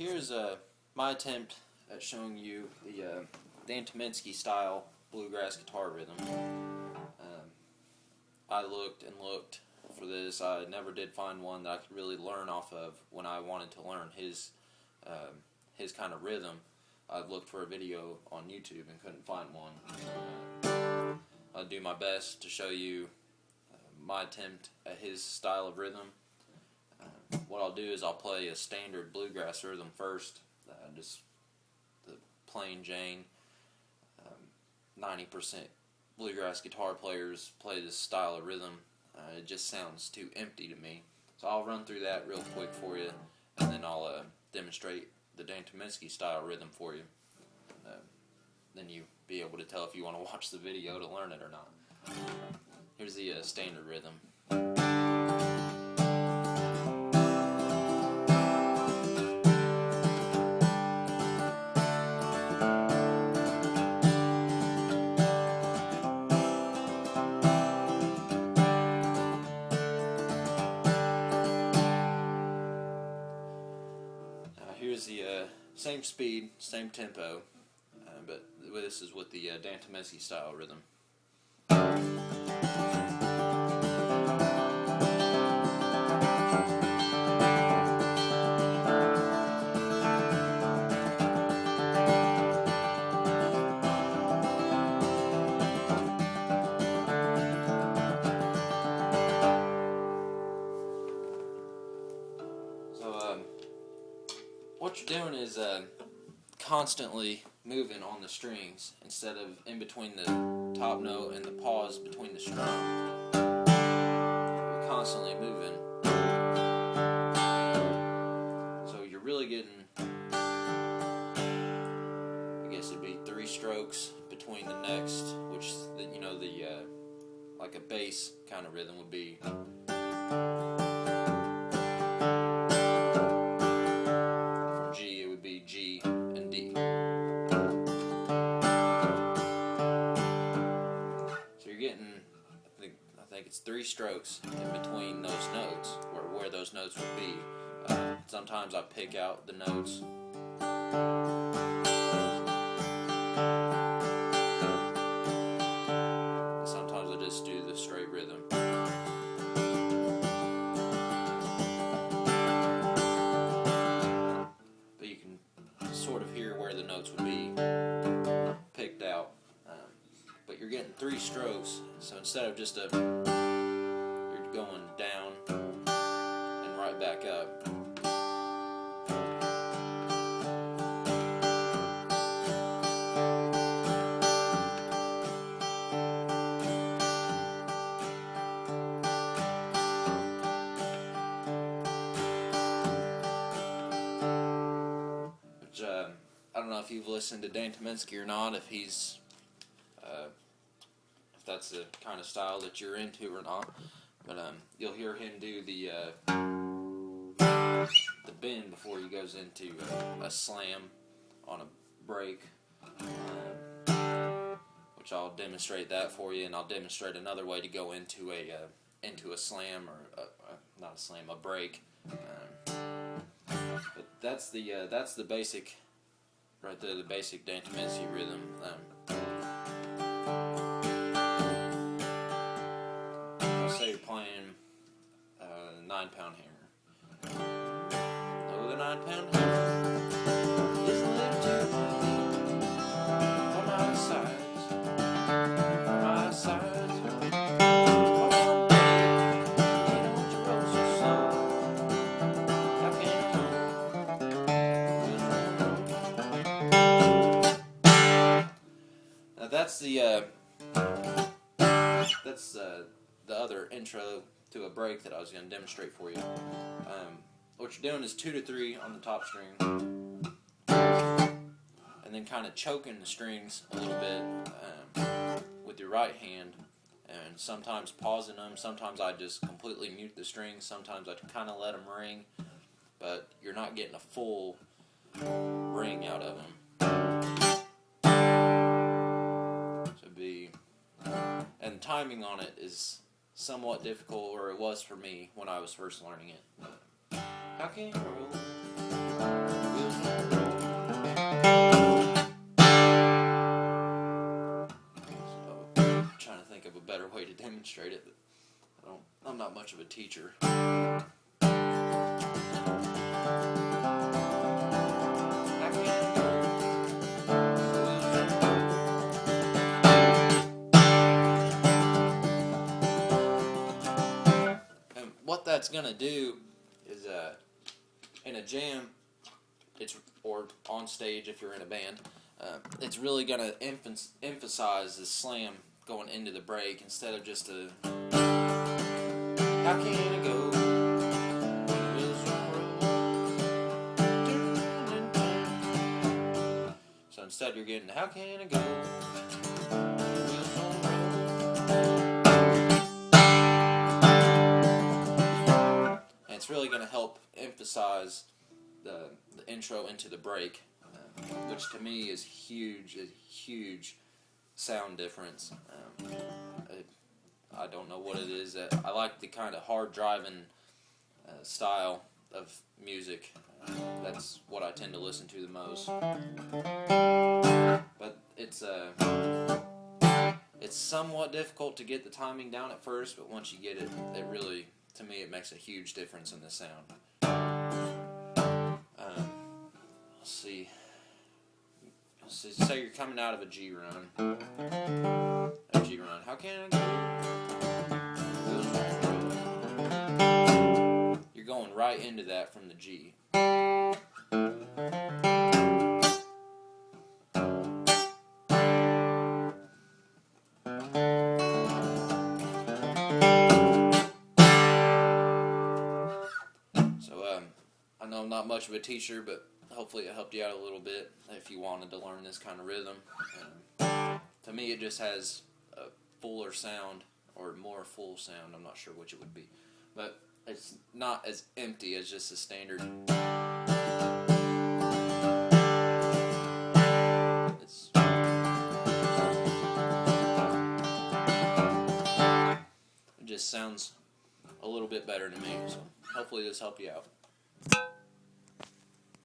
Here's my attempt at showing you the Dan Tyminski style bluegrass guitar rhythm. I looked and looked for this. I never did find one that I could really learn off of when I wanted to learn his kind of rhythm. I looked for a video on YouTube and couldn't find one. I'll do my best to show you my attempt at his style of rhythm. What I'll do is I'll play a standard bluegrass rhythm first, just the plain Jane. 90% bluegrass guitar players play this style of rhythm. It just sounds too empty to me. So I'll run through that real quick for you, and then I'll demonstrate the Dan Tyminski style rhythm for you. Then you'll be able to tell if you want to watch the video to learn it or not. Here's the standard rhythm. Here's the same speed, same tempo, but this is with the Dan Tyminski style rhythm. What you're doing is constantly moving on the strings instead of in between the top note and the pause between the strum. You're constantly moving. So you're really getting, I guess it'd be 3 strokes between the next, which the like a bass kind of rhythm would be. G and D. So you're getting, I think it's 3 strokes in between those notes, where those notes would be. Sometimes I pick out the notes. Sometimes I just do the straight rhythm. Sort of hear where the notes would be picked out, but you're getting 3 strokes, so instead of just you're going down and right back up. I don't know if you've listened to Dan Tyminski or not, if that's the kind of style that you're into or not, but you'll hear him do the bend before he goes into a slam on a break, which I'll demonstrate that for you, and I'll demonstrate another way to go into a slam, or not a slam, a break. But that's the basic. Right there, the basic Dan Tyminski rhythm. Let's say you're playing 9-pound hammer. Oh, the 9-pound hammer is a little too heavy for my size. For my size. That's the other intro to a break that I was going to demonstrate for you. What you're doing is 2 to 3 on the top string, and then kind of choking the strings a little bit with your right hand, and sometimes pausing them. Sometimes I just completely mute the strings. Sometimes I kind of let them ring, but you're not getting a full ring out of them. And timing on it is somewhat difficult, or it was for me when I was first learning it. How can you roll? demonstrate it, but I'm not much of a teacher. And what that's gonna do is, in a jam, or on stage if you're in a band, it's really gonna emphasize the slam going into the break instead of just a how can it go? So instead you're getting how can it go? And it's really going to help emphasize the intro into the break, which to me is a huge sound difference. I don't know what it is. I like the kind of hard driving style of music. That's what I tend to listen to the most. But it's somewhat difficult to get the timing down at first, but once you get it, it really, to me, it makes a huge difference in the sound. Let's see. Say you're coming out of a G run. How can it go? You're going right into that from the G. So, I know I'm not much of a teacher, but hopefully it helped you out a little bit if you wanted to learn this kind of rhythm. To me, it just has a fuller sound, or more full sound. I'm not sure which it would be, but it's not as empty as just a standard. It just sounds a little bit better to me. So hopefully this helped you out.